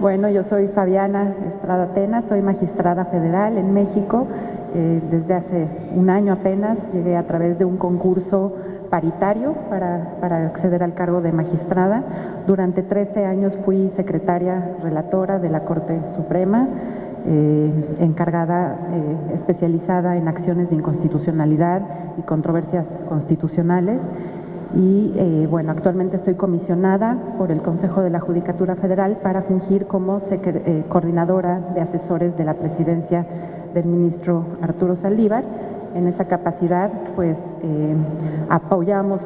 Bueno, yo soy Fabiana Estrada Tena, soy magistrada federal en México. Desde hace un año apenas llegué a través de un concurso paritario para acceder al cargo de magistrada. Durante 13 años fui secretaria relatora de la Corte Suprema, encargada, especializada en acciones de inconstitucionalidad y controversias constitucionales. Y bueno, actualmente estoy comisionada por el Consejo de la Judicatura Federal para fungir como coordinadora de asesores de la presidencia del ministro Arturo Saldívar. En esa capacidad, pues, apoyamos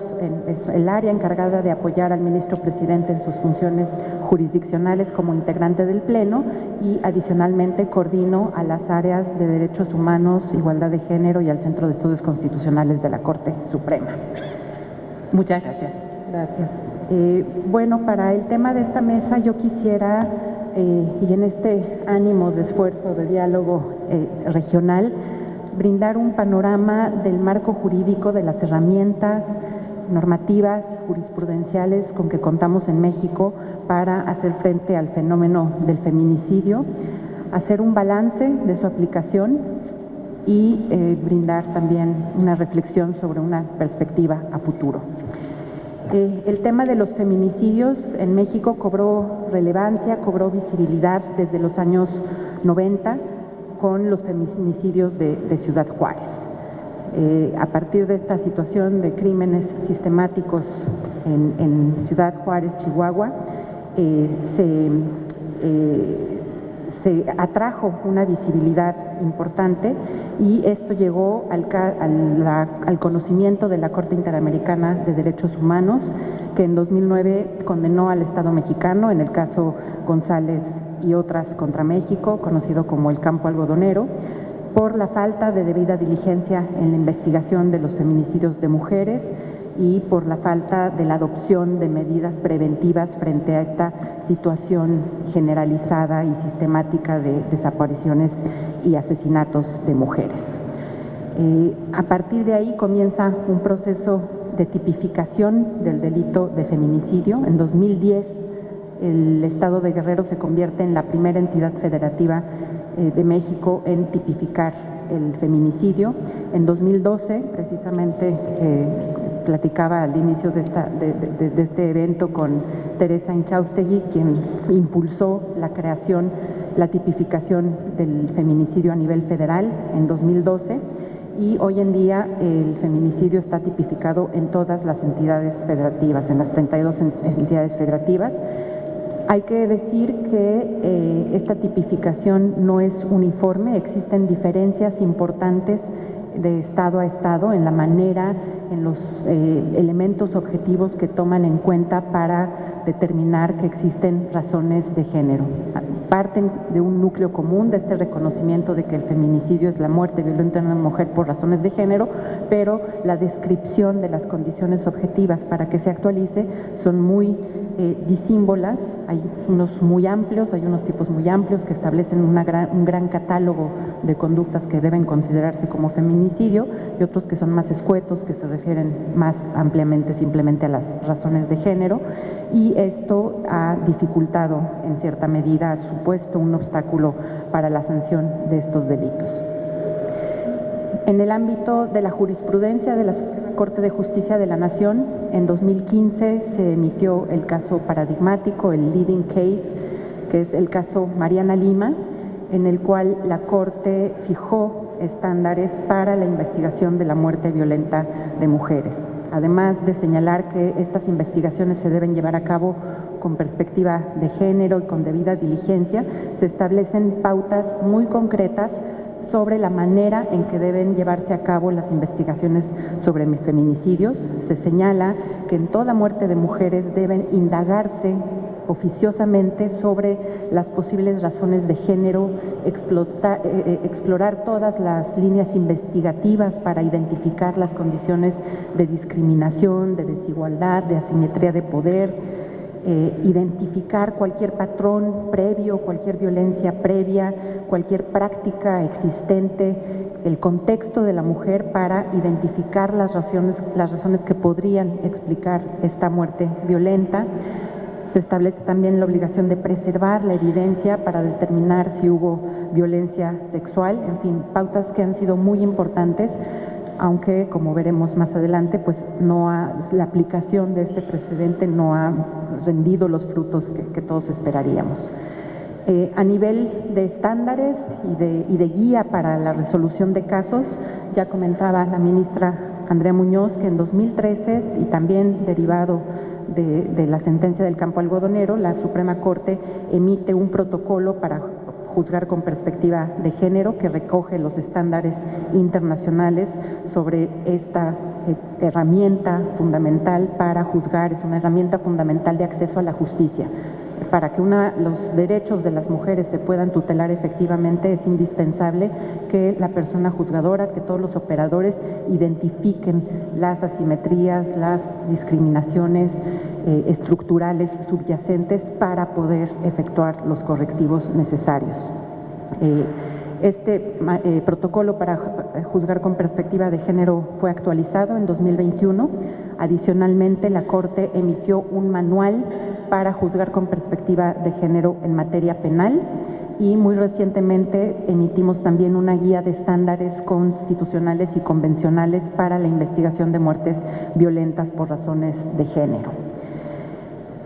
el área encargada de apoyar al ministro presidente en sus funciones jurisdiccionales como integrante del Pleno, y adicionalmente coordino a las áreas de Derechos Humanos, Igualdad de Género y al Centro de Estudios Constitucionales de la Corte Suprema. Muchas gracias. Gracias. Bueno, para el tema de esta mesa yo quisiera, y en este ánimo de esfuerzo de diálogo regional, brindar un panorama del marco jurídico, de las herramientas normativas, jurisprudenciales con que contamos en México para hacer frente al fenómeno del feminicidio, hacer un balance de su aplicación y brindar también una reflexión sobre una perspectiva a futuro. El tema de los feminicidios en México cobró relevancia, cobró visibilidad desde los años 90 con los feminicidios de Ciudad Juárez. A partir de esta situación de crímenes sistemáticos en Ciudad Juárez, Chihuahua, se atrajo una visibilidad importante, y esto llegó al conocimiento de la Corte Interamericana de Derechos Humanos, que en 2009 condenó al Estado mexicano en el caso González y otras contra México, conocido como el campo algodonero, por la falta de debida diligencia en la investigación de los feminicidios de mujeres y por la falta de la adopción de medidas preventivas frente a esta situación generalizada y sistemática de desapariciones y asesinatos de mujeres. A partir de ahí comienza un proceso de tipificación del delito de feminicidio. En 2010, el Estado de Guerrero se convierte en la primera entidad federativa de México en tipificar el feminicidio. En 2012, precisamente, platicaba al inicio de este evento con Teresa Inchaustegui, quien impulsó la creación, la tipificación del feminicidio a nivel federal en 2012, y hoy en día el feminicidio está tipificado en todas las entidades federativas, en las 32 entidades federativas. Hay que decir que esta tipificación no es uniforme, existen diferencias importantes de estado a estado en la manera, en los elementos objetivos que toman en cuenta para determinar que existen razones de género. Parten de un núcleo común, de este reconocimiento de que el feminicidio es la muerte violenta de una mujer por razones de género, pero la descripción de las condiciones objetivas para que se actualice son muy disímbolas. Hay unos muy amplios, hay unos tipos muy amplios que establecen un gran catálogo de conductas que deben considerarse como feminicidio, y otros que son más escuetos, que se refieren más ampliamente simplemente a las razones de género, y esto ha dificultado en cierta medida, ha supuesto un obstáculo para la sanción de estos delitos. En el ámbito de la jurisprudencia de la Suprema Corte de Justicia de la Nación, en 2015 se emitió el caso paradigmático, el leading case, que es el caso Mariana Lima, en el cual la Corte fijó estándares para la investigación de la muerte violenta de mujeres. Además de señalar que estas investigaciones se deben llevar a cabo con perspectiva de género y con debida diligencia, se establecen pautas muy concretas sobre la manera en que deben llevarse a cabo las investigaciones sobre feminicidios. Se señala que en toda muerte de mujeres deben indagarse oficiosamente sobre las posibles razones de género, explorar todas las líneas investigativas para identificar las condiciones de discriminación, de desigualdad, de asimetría de poder, identificar cualquier patrón previo, cualquier violencia previa, cualquier práctica existente, el contexto de la mujer para identificar las razones que podrían explicar esta muerte violenta. Se establece también la obligación de preservar la evidencia para determinar si hubo violencia sexual, en fin, pautas que han sido muy importantes, aunque, como veremos más adelante, pues la aplicación de este precedente no ha rendido los frutos que todos esperaríamos. A nivel de estándares y de guía para la resolución de casos, ya comentaba la ministra Andrea Muñoz que en 2013, y también derivado de la sentencia del campo algodonero, la Suprema Corte emite un protocolo para juzgar con perspectiva de género que recoge los estándares internacionales sobre esta herramienta fundamental para juzgar, es una herramienta fundamental de acceso a la justicia. Para que los derechos de las mujeres se puedan tutelar efectivamente, es indispensable que la persona juzgadora, que todos los operadores identifiquen las asimetrías, las discriminaciones estructurales subyacentes para poder efectuar los correctivos necesarios. Este protocolo para juzgar con perspectiva de género fue actualizado en 2021. Adicionalmente, la Corte emitió un manual para juzgar con perspectiva de género en materia penal y muy recientemente emitimos también una guía de estándares constitucionales y convencionales para la investigación de muertes violentas por razones de género.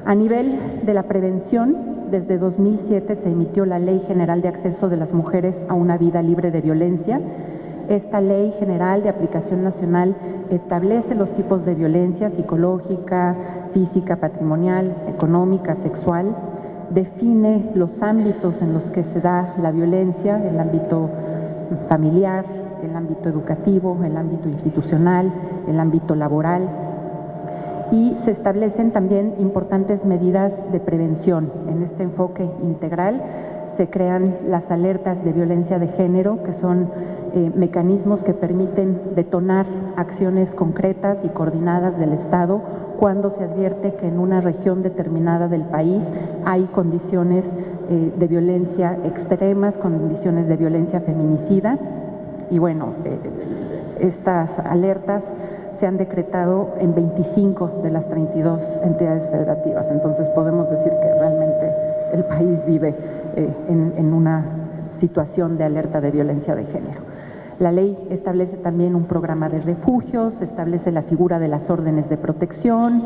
A nivel de la prevención, desde 2007 se emitió la Ley General de Acceso de las Mujeres a una Vida Libre de Violencia. Esta Ley General de Aplicación Nacional establece los tipos de violencia psicológica, física, patrimonial, económica, sexual, define los ámbitos en los que se da la violencia, el ámbito familiar, el ámbito educativo, el ámbito institucional, el ámbito laboral, y se establecen también importantes medidas de prevención. En este enfoque integral se crean las alertas de violencia de género, que son mecanismos que permiten detonar acciones concretas y coordinadas del Estado cuando se advierte que en una región determinada del país hay condiciones de violencia extremas, condiciones de violencia feminicida. Y bueno, estas alertas se han decretado en 25 de las 32 entidades federativas. Entonces podemos decir que realmente el país vive en una situación de alerta de violencia de género. La ley establece también un programa de refugios, establece la figura de las órdenes de protección,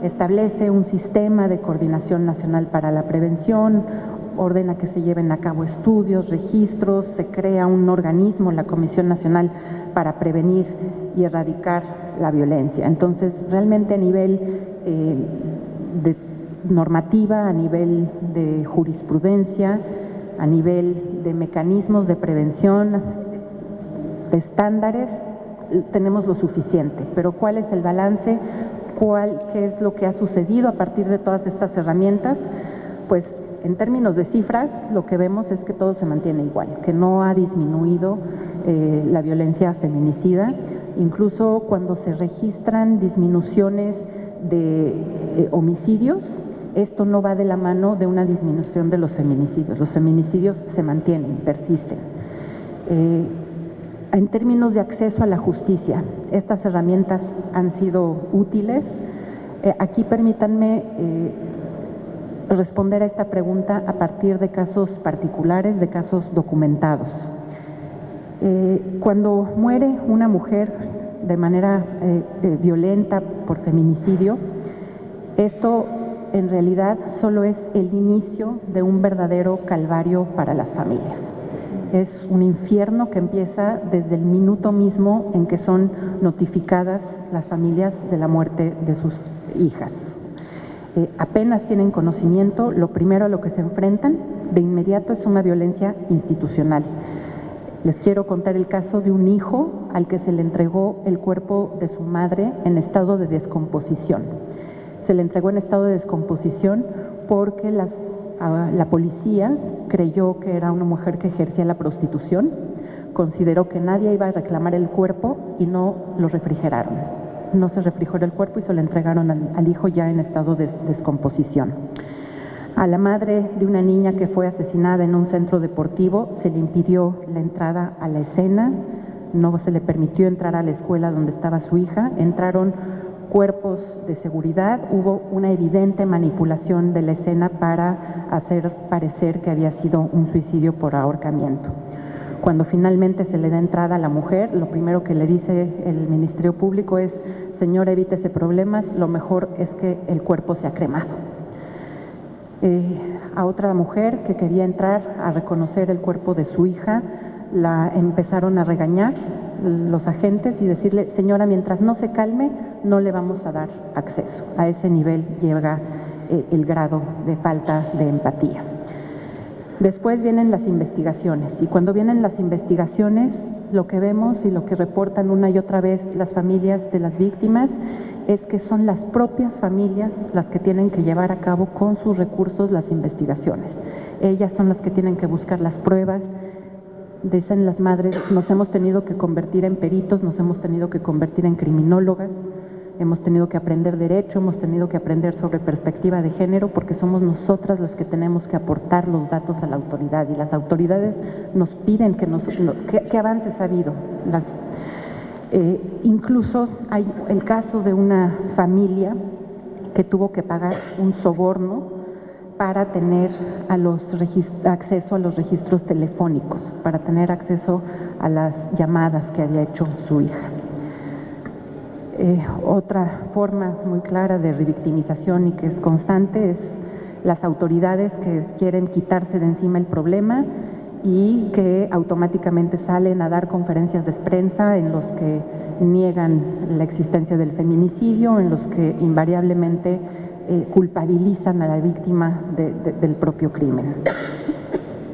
establece un sistema de coordinación nacional para la prevención, ordena que se lleven a cabo estudios, registros, se crea un organismo, la Comisión Nacional para Prevenir y Erradicar la Violencia. Entonces, realmente a nivel de normativa, a nivel de jurisprudencia, a nivel de mecanismos de prevención, de estándares, tenemos lo suficiente. Pero ¿cuál es el balance? ¿Qué es lo que ha sucedido a partir de todas estas herramientas? Pues en términos de cifras, lo que vemos es que todo se mantiene igual, que no ha disminuido la violencia feminicida. Incluso cuando se registran disminuciones de homicidios, esto no va de la mano de una disminución de los feminicidios. Los feminicidios se mantienen, persisten. En términos de acceso a la justicia, estas herramientas han sido útiles. Aquí permítanme responder a esta pregunta a partir de casos particulares, de casos documentados. Cuando muere una mujer de manera violenta por feminicidio, esto en realidad solo es el inicio de un verdadero calvario para las familias. Es un infierno que empieza desde el minuto mismo en que son notificadas las familias de la muerte de sus hijas. Apenas tienen conocimiento, lo primero a lo que se enfrentan de inmediato es una violencia institucional. Les quiero contar el caso de un hijo al que se le entregó el cuerpo de su madre en estado de descomposición. Se le entregó en estado de descomposición porque la policía creyó que era una mujer que ejercía la prostitución, consideró que nadie iba a reclamar el cuerpo y no lo refrigeraron. No se refrigeró el cuerpo y se lo entregaron al hijo ya en estado de descomposición. A la madre de una niña que fue asesinada en un centro deportivo se le impidió la entrada a la escena, no se le permitió entrar a la escuela donde estaba su hija, entraron cuerpos de seguridad, hubo una evidente manipulación de la escena para hacer parecer que había sido un suicidio por ahorcamiento. Cuando finalmente se le da entrada a la mujer, lo primero que le dice el Ministerio Público es: señora, evítese problemas, lo mejor es que el cuerpo sea cremado. A otra mujer que quería entrar a reconocer el cuerpo de su hija, la empezaron a regañar los agentes y decirle: señora, mientras no se calme, no le vamos a dar acceso. A ese nivel llega el grado de falta de empatía. Después vienen las investigaciones, y cuando vienen las investigaciones, lo que vemos y lo que reportan una y otra vez las familias de las víctimas es que son las propias familias las que tienen que llevar a cabo con sus recursos las investigaciones. Ellas son las que tienen que buscar las pruebas. Dicen las madres: nos hemos tenido que convertir en peritos, nos hemos tenido que convertir en criminólogas, hemos tenido que aprender derecho, hemos tenido que aprender sobre perspectiva de género, porque somos nosotras las que tenemos que aportar los datos a la autoridad, y las autoridades nos piden que avances ha habido. Incluso hay el caso de una familia que tuvo que pagar un soborno para tener acceso a los registros telefónicos, para tener acceso a las llamadas que había hecho su hija. Otra forma muy clara de revictimización y que es constante es las autoridades que quieren quitarse de encima el problema y que automáticamente salen a dar conferencias de prensa en los que niegan la existencia del feminicidio, en los que invariablemente culpabilizan a la víctima del propio crimen.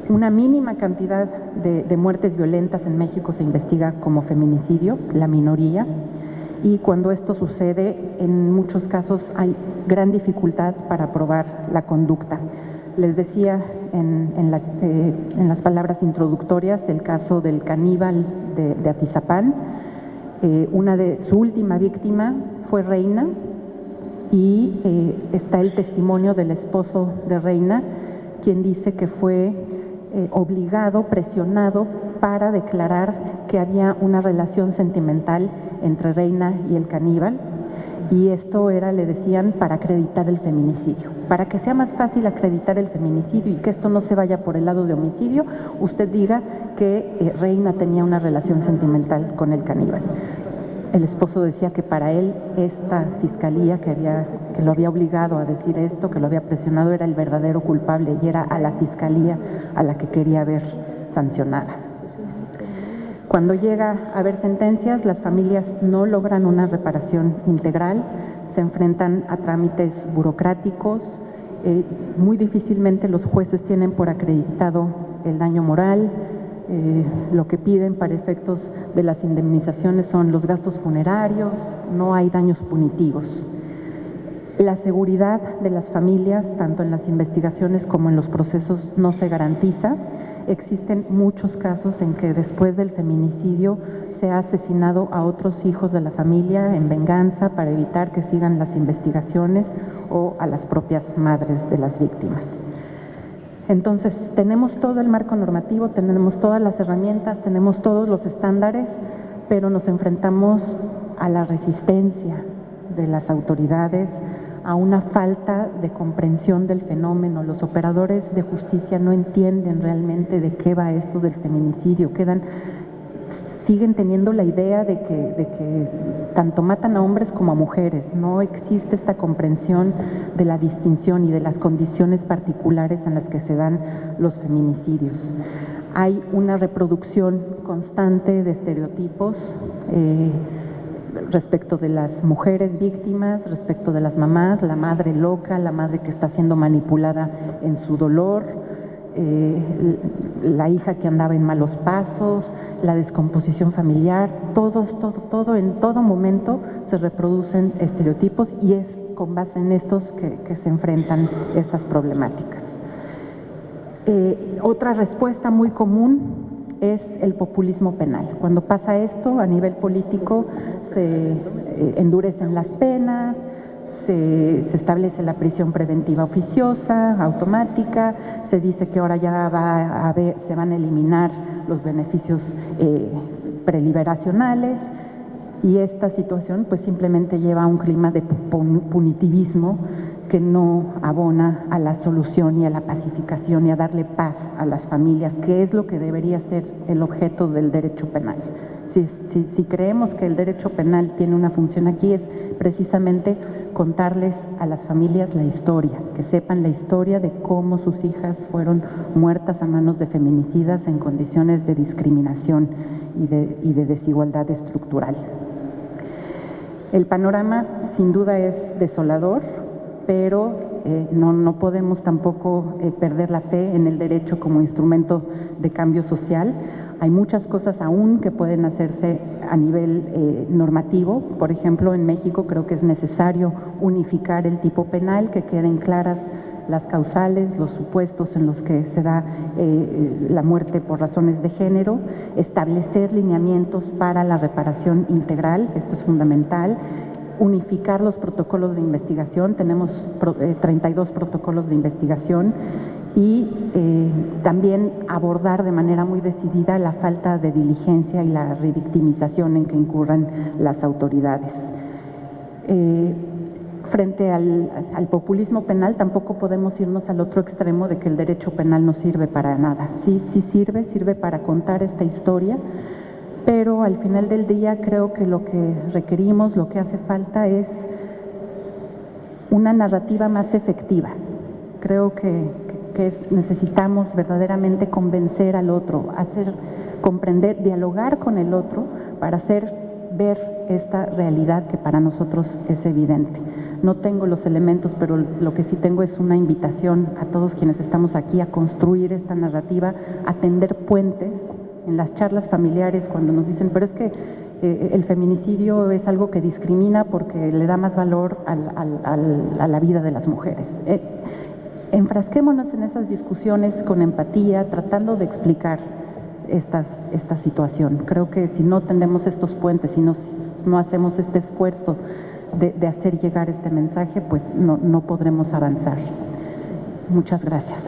Una mínima cantidad de muertes violentas en México se investiga como feminicidio, la minoría, y cuando esto sucede, en muchos casos hay gran dificultad para probar la conducta. Les decía en las palabras introductorias el caso del caníbal de Atizapán. Su última víctima fue Reina, y está el testimonio del esposo de Reina, quien dice que fue obligado, presionado para declarar que había una relación sentimental entre Reina y el caníbal, y esto era, le decían, para acreditar el feminicidio. Para que sea más fácil acreditar el feminicidio y que esto no se vaya por el lado de homicidio, usted diga que Reina tenía una relación sentimental con el caníbal. El esposo decía que para él esta fiscalía que lo había obligado a decir esto, que lo había presionado, era el verdadero culpable, y era a la fiscalía a la que quería ver sancionada. Cuando llega a haber sentencias, las familias no logran una reparación integral, se enfrentan a trámites burocráticos, muy difícilmente los jueces tienen por acreditado el daño moral. Lo que piden para efectos de las indemnizaciones son los gastos funerarios, no hay daños punitivos. La seguridad de las familias, tanto en las investigaciones como en los procesos, no se garantiza. Existen muchos casos en que después del feminicidio se ha asesinado a otros hijos de la familia en venganza para evitar que sigan las investigaciones, o a las propias madres de las víctimas. Entonces, tenemos todo el marco normativo, tenemos todas las herramientas, tenemos todos los estándares, pero nos enfrentamos a la resistencia de las autoridades, a una falta de comprensión del fenómeno. Los operadores de justicia no entienden realmente de qué va esto del feminicidio, siguen teniendo la idea de que tanto matan a hombres como a mujeres. No existe esta comprensión de la distinción y de las condiciones particulares en las que se dan los feminicidios. Hay una reproducción constante de estereotipos respecto de las mujeres víctimas, respecto de las mamás, la madre loca, la madre que está siendo manipulada en su dolor, la hija que andaba en malos pasos, la descomposición familiar. En todo momento se reproducen estereotipos, y es con base en estos que se enfrentan estas problemáticas. Otra respuesta muy común es el populismo penal. Cuando pasa esto a nivel político, se endurecen las penas, se establece la prisión preventiva oficiosa, automática, se dice que ahora ya se van a eliminar los beneficios preliberacionales. y esta situación pues simplemente lleva a un clima de punitivismo que no abona a la solución y a la pacificación y a darle paz a las familias, que es lo que debería ser el objeto del derecho penal. Si creemos que el derecho penal tiene una función aquí, es precisamente contarles a las familias la historia, que sepan la historia de cómo sus hijas fueron muertas a manos de feminicidas en condiciones de discriminación y de desigualdad estructural. El panorama sin duda es desolador, pero no podemos tampoco perder la fe en el derecho como instrumento de cambio social. Hay muchas cosas aún que pueden hacerse a nivel normativo. Por ejemplo, en México creo que es necesario unificar el tipo penal, que queden claras las causales, los supuestos en los que se da la muerte por razones de género, establecer lineamientos para la reparación integral, esto es fundamental, unificar los protocolos de investigación, tenemos 32 protocolos de investigación, y también abordar de manera muy decidida la falta de diligencia y la revictimización en que incurran las autoridades. Frente al populismo penal, tampoco podemos irnos al otro extremo de que el derecho penal no sirve para nada. Sí sirve para contar esta historia, pero al final del día creo que lo que requerimos, lo que hace falta es una narrativa más efectiva. Creo que necesitamos verdaderamente convencer al otro, hacer comprender, dialogar con el otro para hacer ver esta realidad que para nosotros es evidente. No tengo los elementos, pero lo que sí tengo es una invitación a todos quienes estamos aquí a construir esta narrativa, a tender puentes en las charlas familiares cuando nos dicen, pero es que el feminicidio es algo que discrimina porque le da más valor a la vida de las mujeres. Enfrasquémonos en esas discusiones con empatía, tratando de explicar esta situación. Creo que si no tendemos estos puentes, si no hacemos este esfuerzo de hacer llegar este mensaje, pues no podremos avanzar. Muchas gracias.